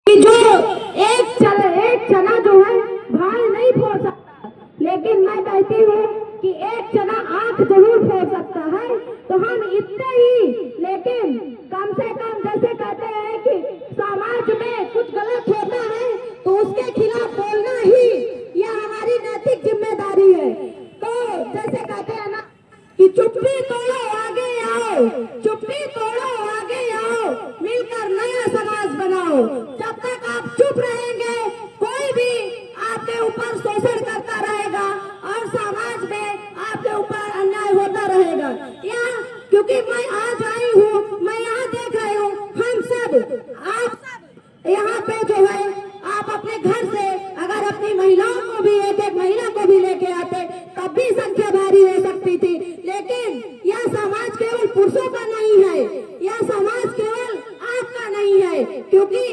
कि जो एक चना जो है भाल नहीं फोड़ सकता, लेकिन मैं कहती हूँ कि एक चना आंख जरूर फोड़ सकता है। तो हम इतने ही, लेकिन कम से कम जैसे कहते हैं कि समाज में कुछ गलत होता है तो उसके खिलाफ बोलना ही यह हमारी नैतिक जिम्मेदारी है। तो जैसे कहते हैं ना कि चुप्पी तोड़ो आगे आओ, चुप्पी तोड़ो आगे आओ, मिलकर नया समाज बनाओ। जब तक आप चुप रहेंगे कोई भी आपके ऊपर शोषण करता रहेगा और समाज में आपके ऊपर अन्याय होता रहेगा। यहाँ क्योंकि मैं आज आई हूँ, मैं यहाँ देख रही हूँ, हम सब आप सब यहाँ पे जो है आप अपने घर से अगर अपनी महिलाओं को भी एक महिला को भी लेके आते तब भी संख्या भारी हो सकती थी। लेकिन यह समाज केवल पुरुषों का नहीं है, यह समाज केवल आपका नहीं है, क्योंकि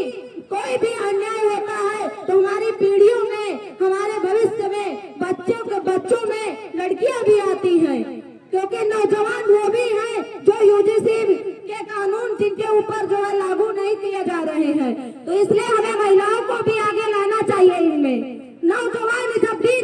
कोई भी अन्याय होता है तो हमारी पीढ़ियों में, हमारे भविष्य में बच्चों में लड़कियां भी आती हैं, क्योंकि नौजवान वो भी हैं जो यूजीसी के कानून जिनके ऊपर जो है लागू नहीं किए जा रहे हैं। तो इसलिए हमें महिलाओं को भी आगे लाना चाहिए इनमें। नौजवान जब भी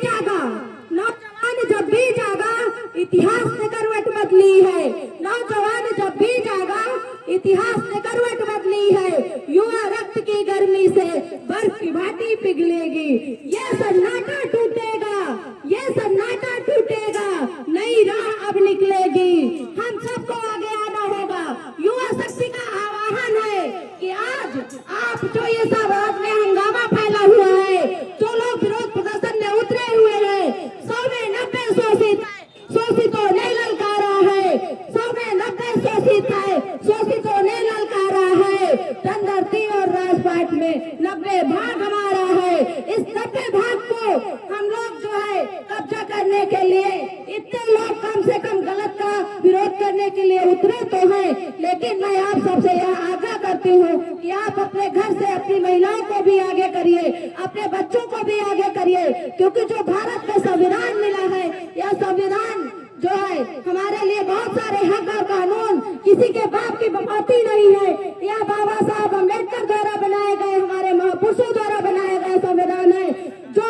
जागा इतिहास ने करवट बदली है, नौजवान जब भी जागा इतिहास ने करवट बदली है। युवा रक्त की गर्मी से बर्फ की भांति पिघलेगी, ये सन्नाटा टूटेगा, ये सन्नाटा टूटेगा, नई राह अब निकलेगी। हम सबको आगे आना होगा। युवा शक्ति का आह्वान है कि आज आप जो ये सब में हंगामा फैला हुआ है, जो लोग विरोध प्रदर्शन में उतरे हुए हैं, 100 में 90 शोषितों ने ललकारा है, 100 में 90 शोषितों ने ललकारा है। धनधरती और राजपाट में 90 भाग हमारा है। इस 90 भाग को हम लोग जो है कब्जा करने के लिए इतने लोग कम से कम गलत का विरोध करने के लिए उतरे तो हैं, लेकिन मैं आप सबसे यह आग्रह करती हूँ कि आप अपने घर से अपनी महिलाओं को भी आगे करिए, अपने बच्चों को भी आगे करिए, क्योंकि जो भारत में संविधान मिला है, यह संविधान जो है हमारे लिए बहुत सारे हक और कानून किसी के बाप की बपाती नहीं है। यह बाबा साहब अम्बेडकर द्वारा बनाए गए, हमारे महापुरुषों द्वारा बनाए गए संविधान है जो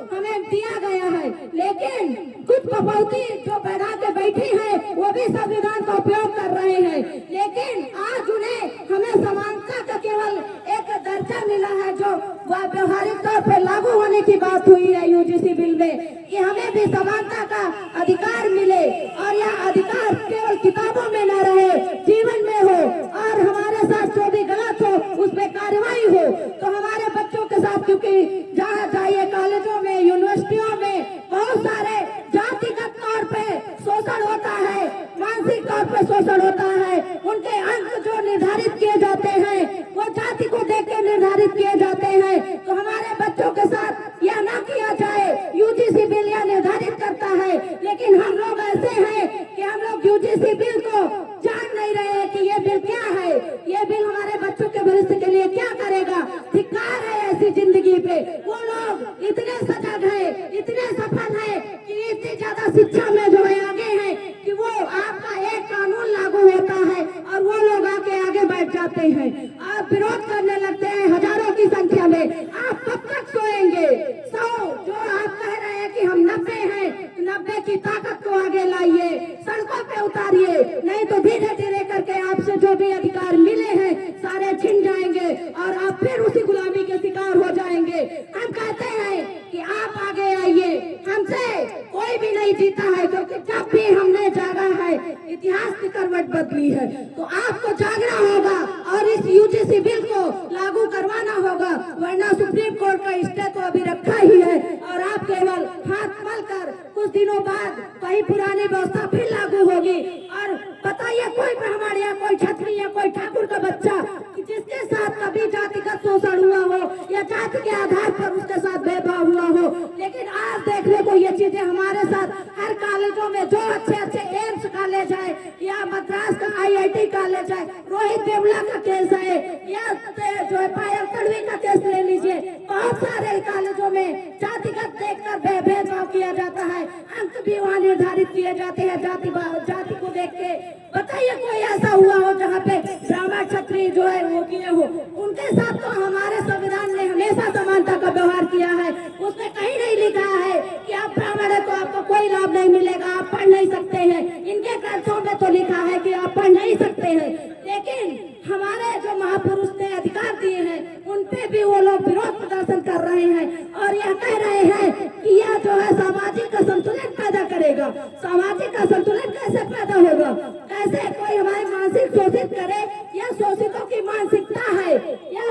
हमें दिया गया है। लेकिन कुछ बपौती जो बना के बैठी है वो भी संविधान का उपयोग कर रहे हैं, लेकिन आज उन्हें हमें समानता का केवल एक दर्जा मिला है जो व्यवहारिक तौर पर लागू होने की बात हुई है यूजीसी बिल में, कि हमें भी समानता का अधिकार मिले और यह अधिकार केवल किताबों में न रहे, जीवन में हो, और हमारे साथ जो भी गलत हो उस पर कार्रवाई हो। तो हमारे बच्चों के साथ, क्योंकि जहाँ जाइए कॉलेजों में, यूनिवर्सिटियों में बहुत सारे जातिगत तौर पे शोषण होता है, मानसिक तौर पे शोषण होता है। उनके अंक जो निर्धारित किए जाते हैं वो जाति को देख के निर्धारित किए जाते हैं। तो हमारे बच्चों के साथ यह ना किया जाए। यूजीसी बिल यह निर्धारित करता है, लेकिन हम लोग ऐसे हैं कि हम लोग यूजीसी बिल को जान नहीं रहे कि ये बिल क्या है, ये बिल हमारे बच्चों के भविष्य के लिए क्या करेगा। धिक्कार है ऐसी जिंदगी पे। वो लोग इतने सजग है, इतने सफल है कि इतनी ज्यादा शिक्षा में जो है आगे है कि वो आपका एक कानून लागू होता है और वो लोग आगे बैठ जाते हैं और विरोध करने लगते हैं हजारों की संख्या में। आप कब तक सोएंगे? जो आप कह रहे हैं कि हम 90 हैं, 90 की ताकत को आगे लाइए, सड़कों पे उतारिए, नहीं तो धीरे धीरे करके आपसे जो भी अधिकार मिले हैं सारे छिन जाएंगे और आप फिर उसी गुलामी के शिकार हो जाएंगे। हम कहते हैं कि आप आगे आइए, हमसे कोई भी नहीं जीता है, क्योंकि जब भी हमने जागा है इतिहास की करवट बदली है। तो आपको जागना होगा और इस यूजीसी बिल को लागू करवाना होगा, वरना सुप्रीम कोर्ट का स्टे तो अभी रखा ही है और आप केवल हाथ मल कर कुछ दिनों बाद वही पुरानी व्यवस्था फिर लागू होगी। और बताइए कोई ब्राह्मण या कोई क्षत्रिय या कोई ठाकुर का बच्चा जिसके साथ कभी जातिगत शोषण हुआ हो या जाति के आधार पर उसके साथ भेदभाव हुआ हो, लेकिन आज देखने को ये चीजें हमारे साथ हर कॉलेजों में, जो अच्छे एम्स कॉलेज है या मद्रास का IIT कॉलेज है, रोहित वेमुला का केस है या जो है पायल तड़वी का केस ले लीजिए, बहुत सारे कॉलेजों में जातिगत देखकर भेदभाव किया जाता है, अंक भी वहाँ निर्धारित किए जाते हैं जाति को देख के। बताइए कोई ऐसा हुआ हो जहाँ पे ब्राह्मण क्षत्रिय जो है वो किए हो? उनके साथ तो हमारे संविधान मिलेगा, आप पढ़ नहीं सकते हैं। इनके ग्रंथों में तो लिखा है कि आप पढ़ नहीं सकते हैं, लेकिन हमारे जो महापुरुष ने अधिकार दिए हैं उन पे भी वो लोग विरोध प्रदर्शन कर रहे हैं और यह कह रहे हैं कि यह जो है सामाजिक असंतुलन पैदा करेगा। सामाजिक असंतुलन कैसे पैदा होगा? कैसे कोई हमारे मानसिक शोषित करे? यह शोषितों की मानसिकता है। यह